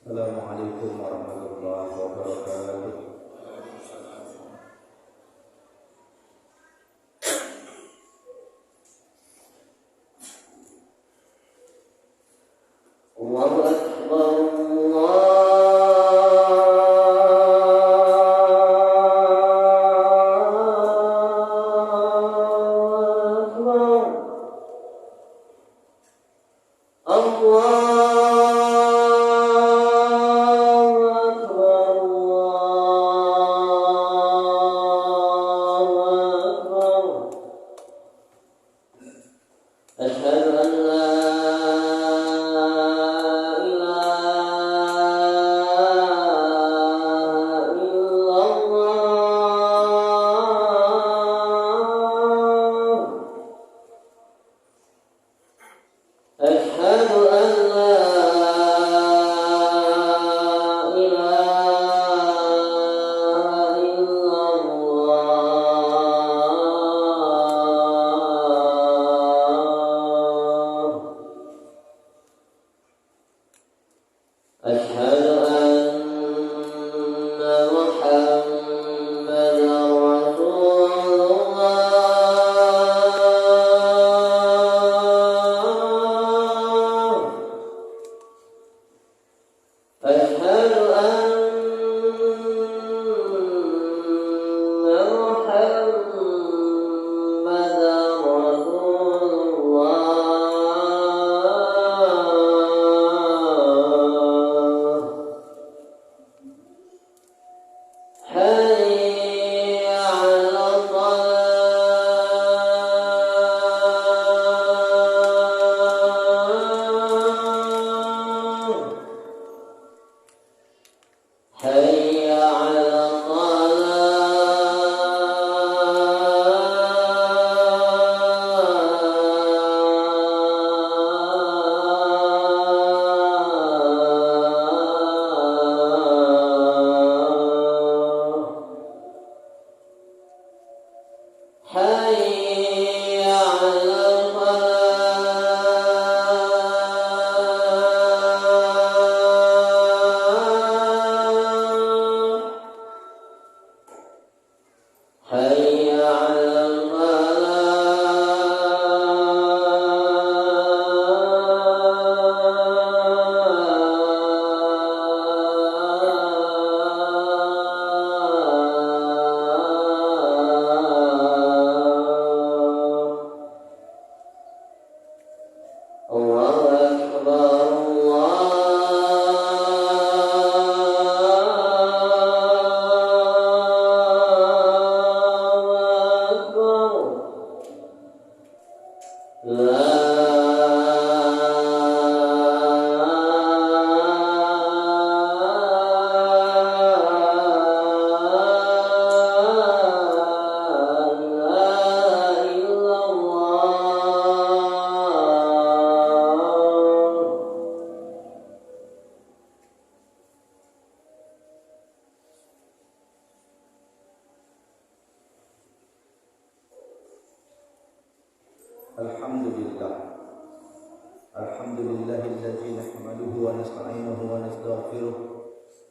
Assalamualaikum warahmatullahi wabarakatuh. Allahu Akbar. Alhamdulillah. Alhamdulillahilladzi nahmaduhu wa nasta'inuhu wa nastaghfiruh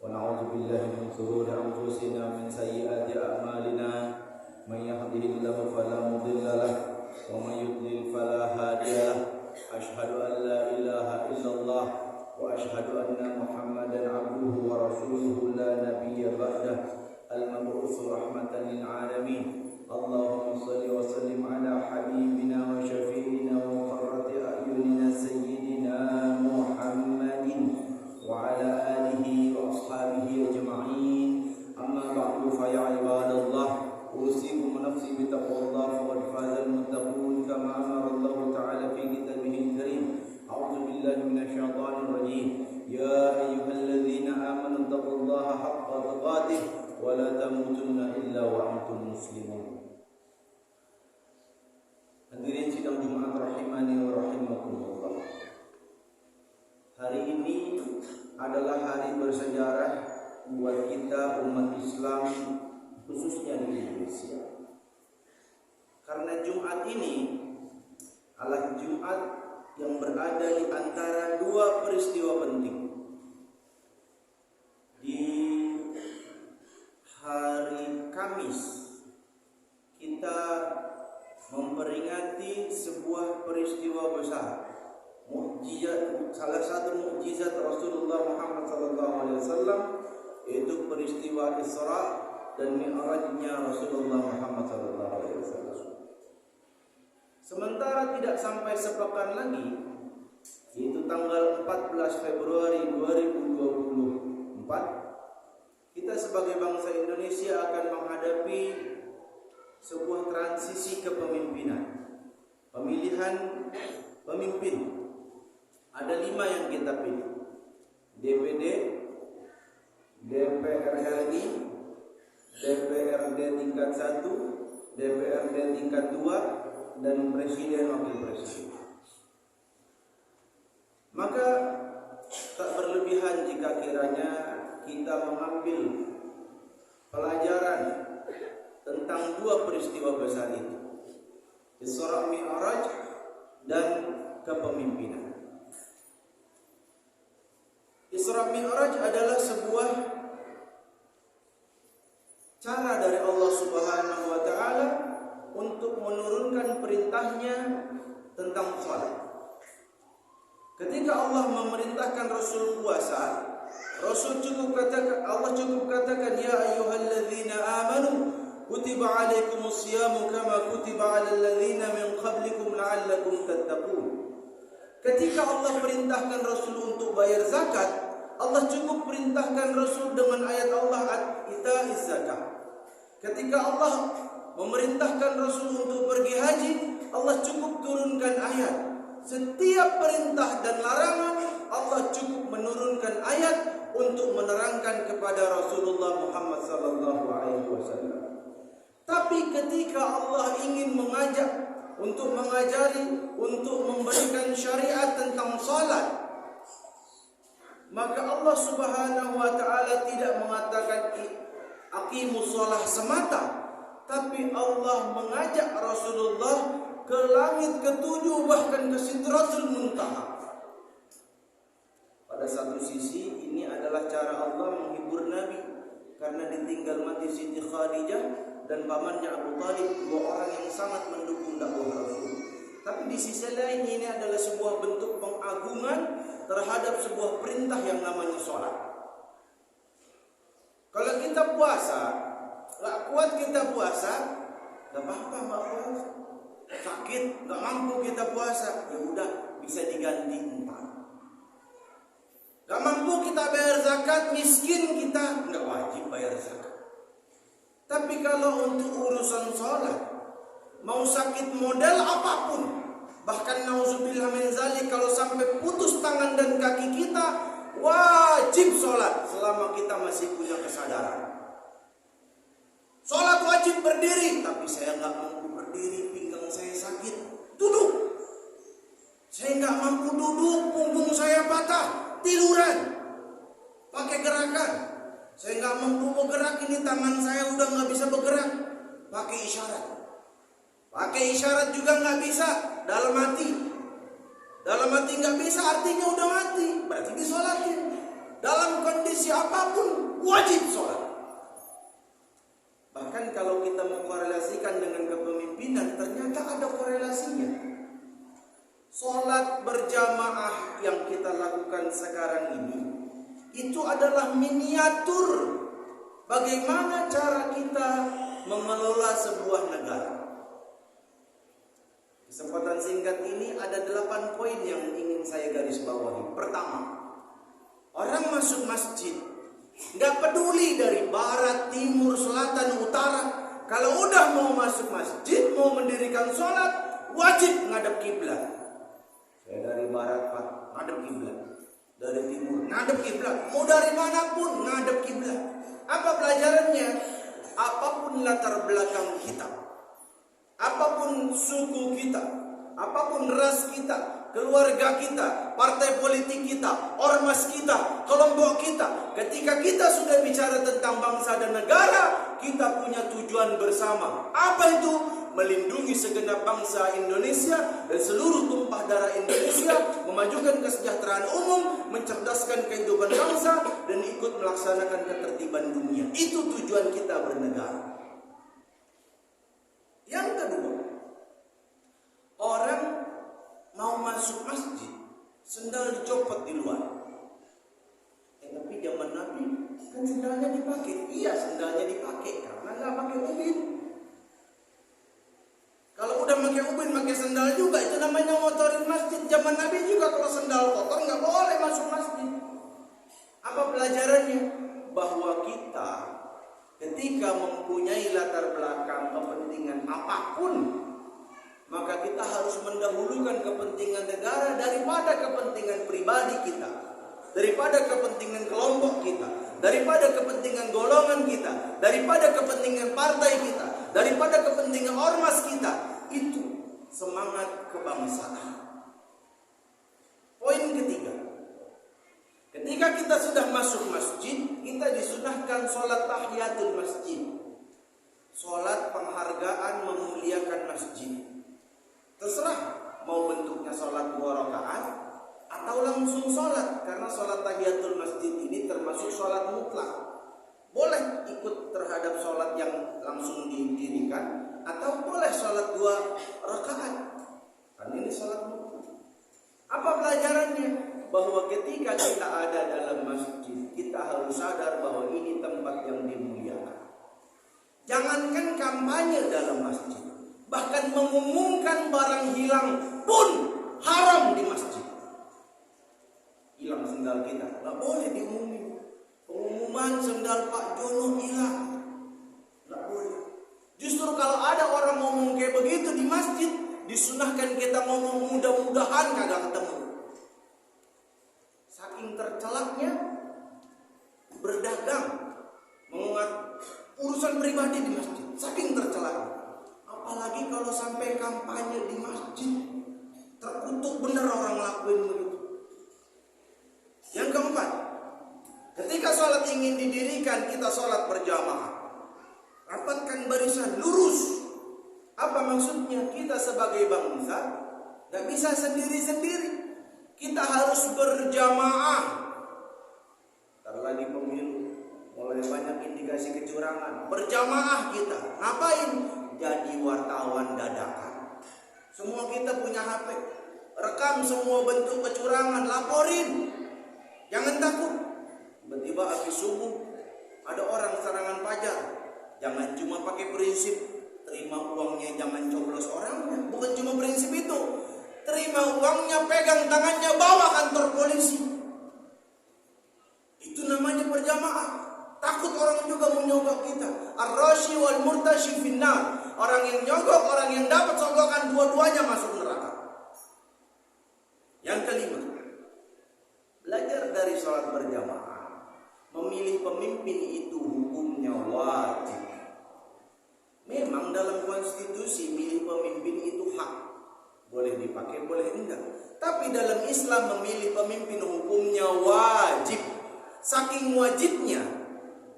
wa na'udzu billahi min shururi anfusina min sayyiati a'malina may yahdihillahu fala mudilla lahu wa may yudlil fala hadiya lahu asyhadu an la ilaha illallah wa asyhadu anna Muhammadan 'abduhu wa rasuluhu la nabiyya ba'dahu al-mab'uts rahmatan lil 'alamin. Allahumma shalli wa sallim ala habibina wa syafi'ina wa qurrati a'yunina sayyidina Muhammadin wa ala alihi wa ashabihi ajma'in. Amma ba'du fa ya ibadallah, usikum nafsi bi taqwallah faqad faza al-muttaqun kama amara Allah ta'ala fi kitabihil karim. A'udzu billahi minasy syaithanir rajim. Ya ayyuhalladzina amanu taqullaha haqqa tuqatih wa la tamutunna illa wa antum muslimun. Hadirin sidang Jumat rahimani wa rahimakumullah. Hari ini adalah hari bersejarah buat kita umat Islam, khususnya di Indonesia. Karena Jumat ini adalah Jumat yang berada di antara dua peristiwa penting. menghadapi sebuah peristiwa besar, mukjizat, salah satu mukjizat Rasulullah Muhammad SAW, yaitu peristiwa Isra dan Mi'rajnya Rasulullah Muhammad SAW. Sementara tidak sampai sepekan lagi, yaitu tanggal 14 Februari 2024, kita sebagai bangsa Indonesia akan menghadapi sebuah transisi kepemimpinan, pemilihan pemimpin. Ada 5 yang kita pilih: DPD, DPR RI, DPRD tingkat 1, DPRD tingkat 2, dan Presiden Wakil Presiden. Maka tak berlebihan jika kiranya kita mengambil pelajaran tentang 2 peristiwa besar itu, Isra Mi'raj dan kepemimpinan. Isra Mi'raj adalah sebuah cara dari Allah Subhanahu wa taala untuk menurunkan perintahnya tentang salat. Ketika Allah memerintahkan Rasul puasa, Rasul Allah cukup katakan, ya ayyuhalladzina amanu kutiba alaikumus siyamu kama kutiba alal ladzina min qablikum la'allakum tattaqun. Ketika Allah perintahkan Rasul untuk bayar zakat, Allah cukup perintahkan Rasul dengan ayat Allah ita'iz zakat. Ketika Allah memerintahkan Rasul untuk pergi haji, Allah cukup turunkan ayat. Setiap perintah dan larangan, Allah cukup menurunkan ayat untuk menerangkan kepada Rasulullah Muhammad SAW. Tapi ketika Allah ingin mengajak, untuk mengajari, untuk memberikan syariat tentang salat, maka Allah Subhanahu wa taala tidak mengatakan aqimus shalah semata, tapi Allah mengajak Rasulullah ke langit ke-7, bahkan ke Sidratul Muntaha. Pada satu sisi ini adalah cara Allah menghibur Nabi karena ditinggal mati Siti Khadijah dan pamannya Abu Talib, 2 orang yang sangat mendukung dakwah Rasul. Tapi di sisi lain ini adalah sebuah bentuk pengagungan terhadap sebuah perintah yang namanya sholat. Kalau kita puasa, gak kuat kita puasa, gak apa-apa gak puasa. Sakit, gak mampu kita puasa, ya udah bisa diganti 4. Gak mampu kita bayar zakat, miskin kita, gak wajib bayar zakat. Tapi kalau untuk urusan sholat, mau sakit model apapun, bahkan nauzubillah min zalik, kalau sampai putus tangan dan kaki kita, wajib sholat selama kita masih punya kesadaran. Sholat wajib berdiri, tapi saya gak mampu berdiri, pinggang saya sakit, duduk. Saya gak mampu duduk, punggung saya patah, tiduran, pakai gerakan. Saya gak mampu bergerak, ini tangan saya udah gak bisa bergerak, pakai isyarat. Pakai isyarat juga gak bisa, dalam hati. Dalam hati gak bisa, artinya udah mati, berarti disolatin. Dalam kondisi apapun, wajib sholat. Bahkan kalau kita mengkorelasikan dengan kepemimpinan, ternyata ada korelasinya. Sholat berjamaah yang kita lakukan sekarang ini, itu adalah miniatur bagaimana cara kita mengelola sebuah negara. Kesempatan singkat ini ada 8 poin yang ingin saya garis bawahi. Pertama, orang masuk masjid, gak peduli dari barat, timur, selatan, utara, kalau udah mau masuk masjid, mau mendirikan sholat, wajib ngadep kiblat. Saya dari barat, Pak, ngadep kiblat. Dari timur, ngadep kiblat. Mau dari manapun, ngadep kiblat. Apa pelajarannya? Apapun latar belakang kita, apapun suku kita, apapun ras kita, keluarga kita, partai politik kita, ormas kita, kelompok kita, ketika kita sudah bicara tentang bangsa dan negara, kita punya tujuan bersama. Apa itu? Melindungi segenap bangsa Indonesia dan seluruh tumpah darah Indonesia, memajukan kesejahteraan umum, mencerdaskan kehidupan bangsa, dan ikut melaksanakan ketertiban dunia. Itu tujuan kita bernegara. Yang kedua, Sendal dicopot di luar. Tapi zaman Nabi kan sendalnya dipakai. Iya, sendalnya dipakai karena nggak pakai ubin. Kalau udah pakai ubin, pakai sendal juga, itu namanya ngotorin masjid. Zaman Nabi juga kalau sendal kotor nggak boleh masuk masjid. Apa pelajarannya? Bahwa kita ketika mempunyai latar belakang kepentingan apapun, maka kita harus mendahulukan kepentingan negara daripada kepentingan pribadi kita, daripada kepentingan kelompok kita, daripada kepentingan golongan kita, daripada kepentingan partai kita, daripada kepentingan ormas kita. Itu semangat kebangsaan. Poin ketiga, ketika kita sudah masuk masjid, kita disunahkan sholat tahiyatul masjid, sholat penghargaan memuliakan masjid. Terserah mau bentuknya sholat 2 rakaat atau langsung sholat, karena sholat tahiyatul masjid ini termasuk sholat mutlak. Boleh ikut terhadap sholat yang langsung didirikan, atau boleh sholat 2 rakaat. Kan ini sholat mutlak. Apa pelajarannya? Bahwa ketika kita ada dalam masjid, kita harus sadar bahwa ini tempat yang dimuliakan. Jangankan kampanye dalam masjid, bahkan mengumumkan barang hilang pun haram di masjid. Hilang sendal kita, nggak boleh diumumin. Pengumuman sendal Pak Jono hilang, nggak boleh. Justru kalau ada orang ngomong kayak begitu di masjid, disunahkan kita ngomong mudah-mudahan kagak ketemu. Saking tercelaknya berdagang, mengengat urusan pribadi di masjid, saking tercelaknya. Apalagi kalau sampai kampanye di masjid, terkutuk bener orang lakuin begitu. Yang keempat, ketika sholat ingin didirikan, kita sholat berjamaah. Rapatkan barisan lurus. Apa maksudnya? Kita sebagai bangsa gak bisa sendiri-sendiri. Kita harus berjamaah. Ntar lagi pemilu, mulai banyak indikasi kecurangan. Berjamaah kita. Ngapain? Jadi wartawan dadakan. Semua kita punya HP. Rekam semua bentuk kecurangan, laporin. Jangan takut. Tiba-tiba habis subuh ada orang serangan pajak. Jangan cuma pakai prinsip terima uangnya, jangan coblos orangnya. Bukan cuma prinsip itu. Terima uangnya, pegang tangannya, bawa kantor polisi. Itu namanya berjamaah. Takut orang juga menyogok kita. Ar-rashi wal murtashi finnar. Orang yang nyogok, orang yang dapat sogokan, dua-duanya masuk neraka. Yang kelima, belajar dari sholat berjamaah. Memilih pemimpin itu hukumnya wajib. Memang dalam konstitusi milih pemimpin itu hak. Boleh dipakai, boleh enggak. Tapi dalam Islam memilih pemimpin hukumnya wajib. Saking wajibnya,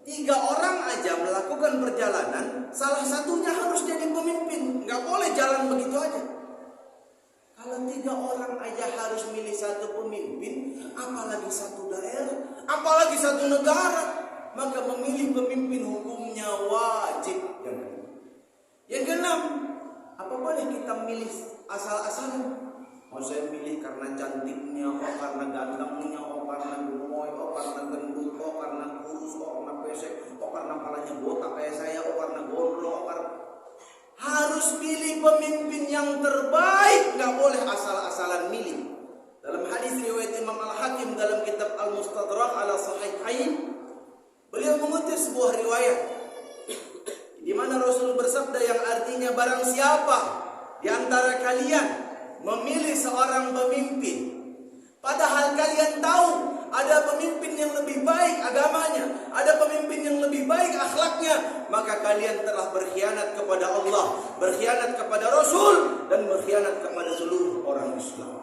3 orang aja melakukan perjalanan, salah satunya harus jadi pemimpin. Nggak boleh jalan begitu aja. Kalau 3 orang aja harus milih satu pemimpin, apalagi satu daerah, apalagi satu negara, maka memilih pemimpin hukumnya wajib. Yang keenam, apa boleh kita milih asal-asalan? Mau saya milih karena cantiknya, oh karena gantengnya, oh karena gemoy, oh karena gendut, oh karena kurus, oh karena pesek, oh karena palanya botak kayak saya, oh karena gondrong, oh karena... Harus pilih pemimpin yang terbaik, nggak boleh asal-asalan milih. Dalam hadis riwayat Imam Al-Hakim dalam kitab Al-Mustadrak ala Sahihain, beliau mengutip sebuah riwayat di mana Rasul bersabda yang artinya barang siapa di antara kalian memilih seorang pemimpin, padahal kalian tahu ada pemimpin yang lebih baik agamanya, ada pemimpin yang lebih baik akhlaknya, maka kalian telah berkhianat kepada Allah, berkhianat kepada Rasul, dan berkhianat kepada seluruh orang Islam.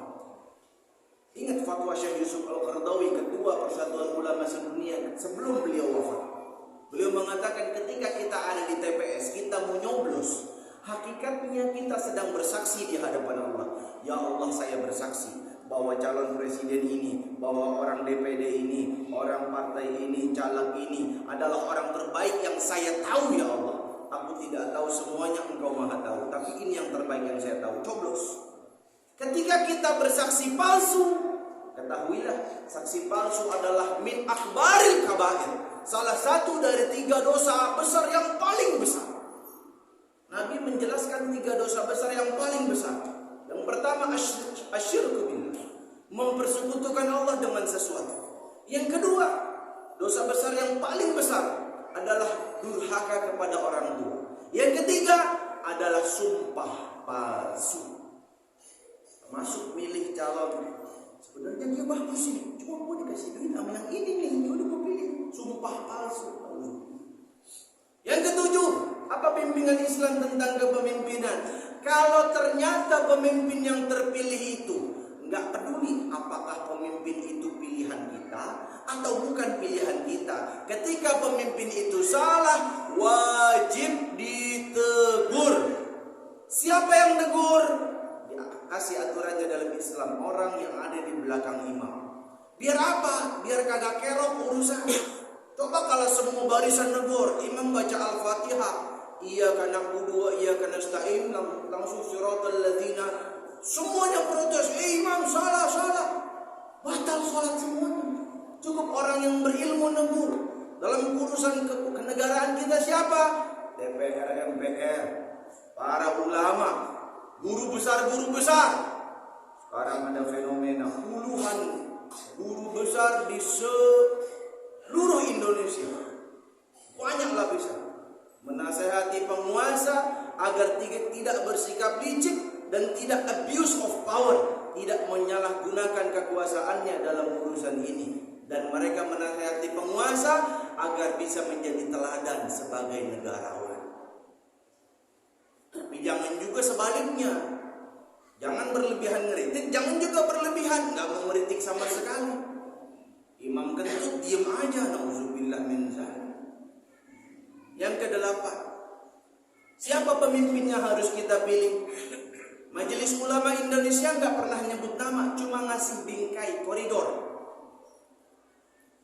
Ingat fatwa Syekh Yusuf Al-Qaradawi, ketua Persatuan Ulama Sedunia, sebelum beliau wafat. Beliau mengatakan ketika kita ada di TPS, kita mau nyoblos, hakikatnya kita sedang bersaksi di hadapan Allah. Ya Allah, saya bersaksi bahwa calon presiden ini, bahwa orang DPD ini, orang partai ini, caleg ini adalah orang terbaik yang saya tahu ya Allah. Aku tidak tahu semuanya, Engkau Maha tahu, tapi ini yang terbaik yang saya tahu. Coblos. Ketika kita bersaksi palsu, Ketahuilah, saksi palsu adalah min akbaril kabair, salah satu dari 3 dosa besar yang paling besar. Nabi menjelaskan 3 dosa besar yang paling besar. Yang pertama asyirku billah, mempersekutukan Allah dengan sesuatu. Yang kedua, dosa besar yang paling besar adalah durhaka kepada orang tua. Yang ketiga adalah sumpah palsu. Termasuk milih calon, sebenarnya dia bagus sih, cuma mau dikasih duit sama yang ini nih, udah gue pilih. Sumpah palsu. Yang ketujuh, apa bimbingan Islam tentang kepemimpinan? Kalau ternyata pemimpin yang terpilih itu nggak peduli apakah pemimpin itu pilihan kita atau bukan pilihan kita, ketika pemimpin itu salah, wajib ditegur. Siapa yang tegur? Kasih aturannya dalam Islam, orang yang ada di belakang imam. Biar apa? Biar kagak kerok urusan. Coba kalau semua barisan negur, imam baca Al-Fatihah, iyyaka na'budu wa iyyaka nasta'in, langsung siratal ladzina, semuanya protes, imam salah, batal sholat semuanya. Cukup orang yang berilmu negur. Dalam urusan kenegaraan kita siapa? DPR, MPR, para ulama, guru besar. Sekarang ada fenomena puluhan guru besar di seluruh Indonesia. Banyaklah bisa menasehati penguasa agar tidak bersikap licik dan tidak abuse of power, tidak menyalahgunakan kekuasaannya dalam urusan ini. Dan mereka menasehati penguasa agar bisa menjadi teladan sebagai negarawan. Tapi jangan juga sebaliknya. Jangan berlebihan ngeritik, jangan juga berlebihan nggak mau ngeritik sama sekali. Imam kentut diem aja, nauzubillah min dzalik. Yang kedelapan, siapa pemimpinnya harus kita pilih? Majelis Ulama Indonesia nggak pernah nyebut nama, cuma ngasih bingkai koridor.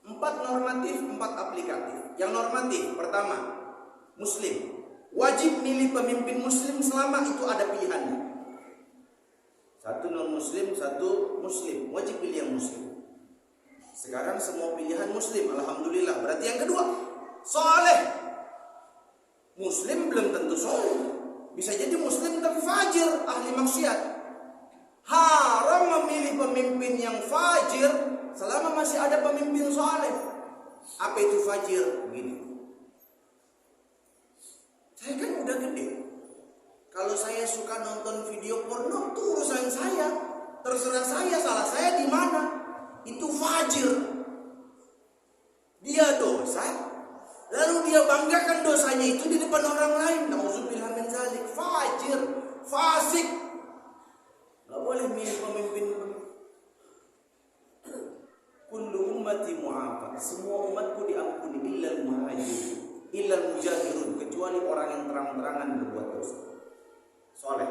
4 normatif, 4 aplikatif. Yang normatif, pertama, Muslim. Wajib milih pemimpin Muslim selama itu ada pilihannya. 1 non-Muslim, 1 Muslim. Wajib pilih yang Muslim. Sekarang semua pilihan Muslim, alhamdulillah. Berarti yang kedua, soleh. Muslim belum tentu soleh. Bisa jadi Muslim tapi fajir, ahli maksiat. Haram memilih pemimpin yang fajir selama masih ada pemimpin soleh. Apa itu fajir? Begini. Saya kan udah gede. Kalau saya suka nonton video porno, itu urusan saya. Terserah saya, salah saya di mana. Itu fajir. Dia dosa, lalu dia banggakan dosanya itu di depan orang lain. Nauzubillah min dzalik. Fajir, fasik. Gak boleh milih pemimpin. Kullu ummati mu'afak. Semua umatku diampuni illal muhajir, illal mujahirun, kecuali orang yang terang-terangan berbuat dosa. Soleh.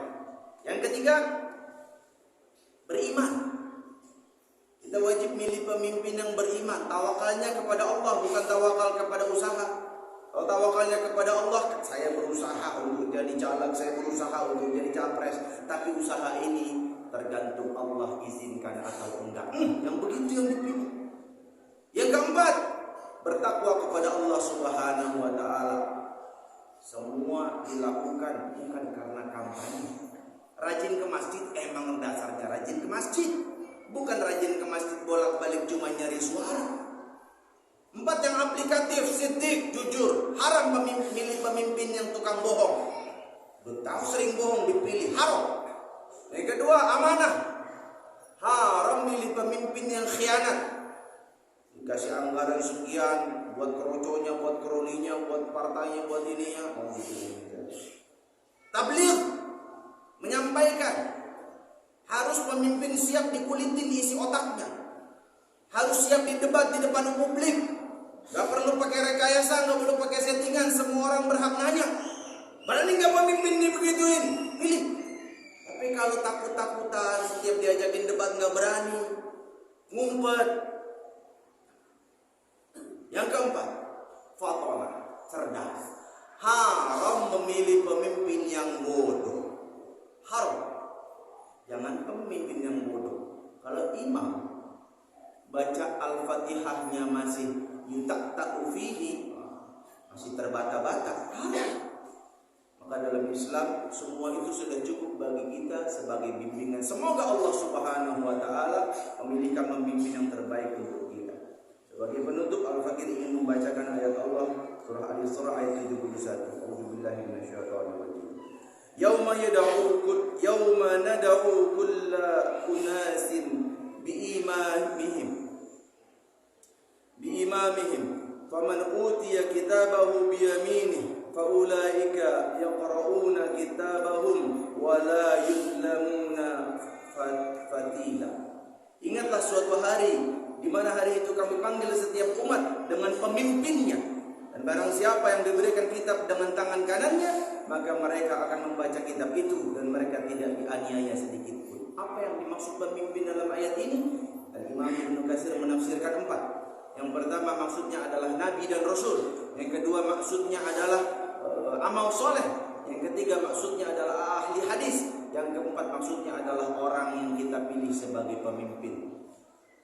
Yang ketiga, beriman. Kita wajib milih pemimpin yang beriman. Tawakalnya kepada Allah, bukan tawakal kepada usaha. Kalau tawakalnya kepada Allah, saya berusaha untuk jadi caleg, saya berusaha untuk jadi capres, tapi usaha ini tergantung Allah izinkan atau enggak. Yang begitu yang dipilih. Yang keempat, bertakwa kepada Allah Subhanahu wa taala. Semua dilakukan bukan karena kampanye. Rajin ke masjid emang dasarnya rajin ke masjid, bukan rajin ke masjid bolak-balik cuma nyari suara. 4 yang aplikatif, siddiq, jujur. Haram memilih pemimpin yang tukang bohong. Tahu sering bohong dipilih, haram. Yang kedua, amanah. Haram milih pemimpin yang khianat. Dikasih anggaran sekian buat keroconya, buat kroninya, buat partainya, buat ininya. Tabligh, menyampaikan. Harus pemimpin siap dikulitin isi otaknya. Harus siap didebat di depan publik. Gak perlu pakai rekayasa, gak perlu pakai settingan. Semua orang berhak nanya. Berani gak pemimpin dibegituin? Pilih. Tapi kalau takut-takutan, setiap diajakin debat gak berani, ngumpet. Yang keempat, fatonah, cerdas. Haram memilih pemimpin yang bodoh. Haram. Jangan pemimpin yang bodoh. Kalau imam baca Al-Fatihahnya masih yutakta'u fihi, masih terbata-bata, maka dalam Islam semua itu sudah cukup bagi kita sebagai bimbingan. Semoga Allah Subhanahu wa taala memilihkan pemimpin yang terbaik untuk kita. Sebagai penutup, Al-Fakir ingin membacakan ayat Allah surah Al-Isra ayat 71. A'udzubillahi minasyaitonir rajim. Yauma nad'u kulla unasin biimamihim faman utiya kitabahu biyaminih faulaika yaqra'una kitabahum wa la yuzlamuna fatila. Ingatlah suatu hari di mana hari itu kami panggil setiap umat dengan pemimpinnya, dan barang siapa yang diberikan kitab dengan tangan kanannya, maka mereka akan membaca kitab itu dan mereka tidak dianiaya sedikit pun. Apa yang dimaksud pemimpin dalam ayat ini? Al-Imam Ibnu Katsir menafsirkan 4. Yang pertama maksudnya adalah nabi dan rasul. Yang kedua maksudnya adalah amal soleh. Yang ketiga maksudnya adalah ahli hadis. Yang keempat maksudnya adalah orang yang kita pilih sebagai pemimpin.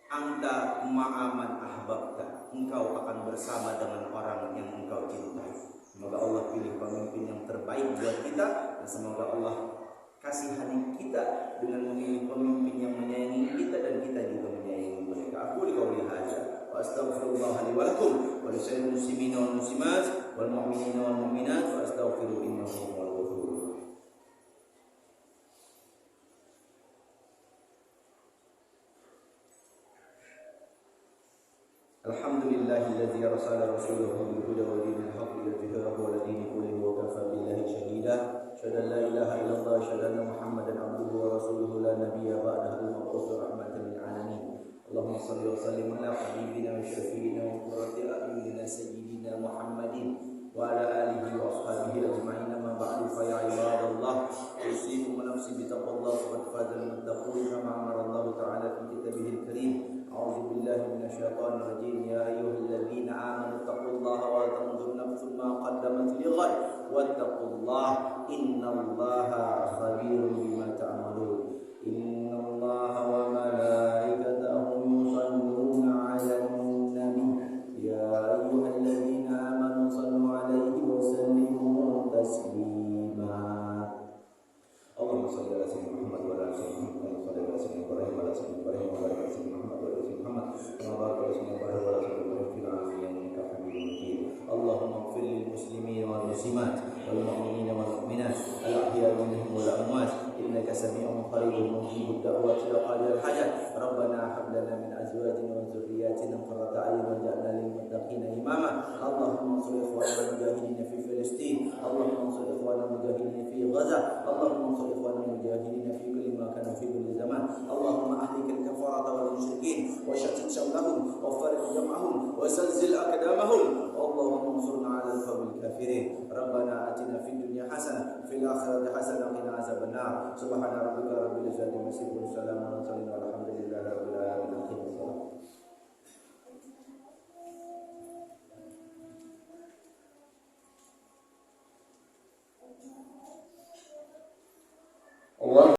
Anta ma'aman ahbabta, engkau akan bersama dengan orang yang engkau cintai. Semoga Allah pilih pemimpin yang terbaik buat kita, dan semoga Allah kasihani kita dengan memilih pemimpin yang menyayangi kita dan kita juga menyayangi mereka. Aku qauli hadza wa astaghfirullah li wa lakum wa lisa'il muslimin wal muslimat wal mu'minin wal mu'minat wa astaghfiru innahu huwal ghafurur. Alhamdulillahilladzi arsala rasulahu bil huda wa dinil haqqi liyudhhirahu 'ala dini kullihi wa kafa billahi shahida. Asyhadu an la ilaha illallah wa asyhadu anna Muhammadan 'abduhu wa rasuluhu la nabiyya ba'dahu al-mab'uts rahmatan lil 'alamin. Allahumma shalli wa sallim 'ala habibina wa syafi'ina wa qurrati a'yunina sayyidina Muhammadin wa 'ala alihi wa ashabihi ajma'in. Amma ba'du, fa ya ibadallah, usikum wa nafsi bi taqwallah faqad fazal muttaqun kama amara Allah ta'ala fi kitabihil karim. A'udzu billahi minasyaitonir rajim. Ya ayyuhalladzina amanu taqullaha wa tanzur nafsun ma qaddamat lighad wattaqullaha innallaha khabirun bima ta'malun. Innallaha wa malaikatahu yusalluna 'alan nabi ya ayyuhalladzina amanu sallu 'alaihi wa sallimu taslima. Allahumma shalli 'ala sayyidina Muhammad wa 'ala ali sayyidina Muhammad wa 'ala sayyidina Ibrahim wa 'ala sayyidina Ibrahim wa 'ala ali sayyidina Muhammad wa 'ala sayyidina Muhammad wa barik 'ala sayyidina Ibrahim wa 'ala sayyidina Ibrahim fil 'alamin innaka Hamidum Majid. Allahumma ighfir lil muslimin wal muslimat wal mu'minin wal mu'minat al ahya'i minhum wal amwat innaka sami'un qaribun mujibud da'wati ya qadil hajat. Rabbana hab lana min azwajina wa dhurriyyatina qurrata a'yun waj'alna lil muttaqina imama. Allahumma ansur ikhwana mujahidin fi Filistin. Allahumma ansur ikhwana mujahidin fi Gaza. Allahumma ansur ikhwana mujahidin fi kulli makan fi kulli zaman. Allahumma ahlikal kafarata wal musyrikin wa shattit shamlahum wa farriq jam'ahum wa zalzil aqdamahum. Allahumma ansurna 'alal qawmil kafirin. Rabbana atina fid dunya hasanah fil akhirati hasanah wa qina azabannar. Subhana rabbika rabbil izzati amma yasifun, salamun 'alal mursalin walhamdulillahi rabbil alamin.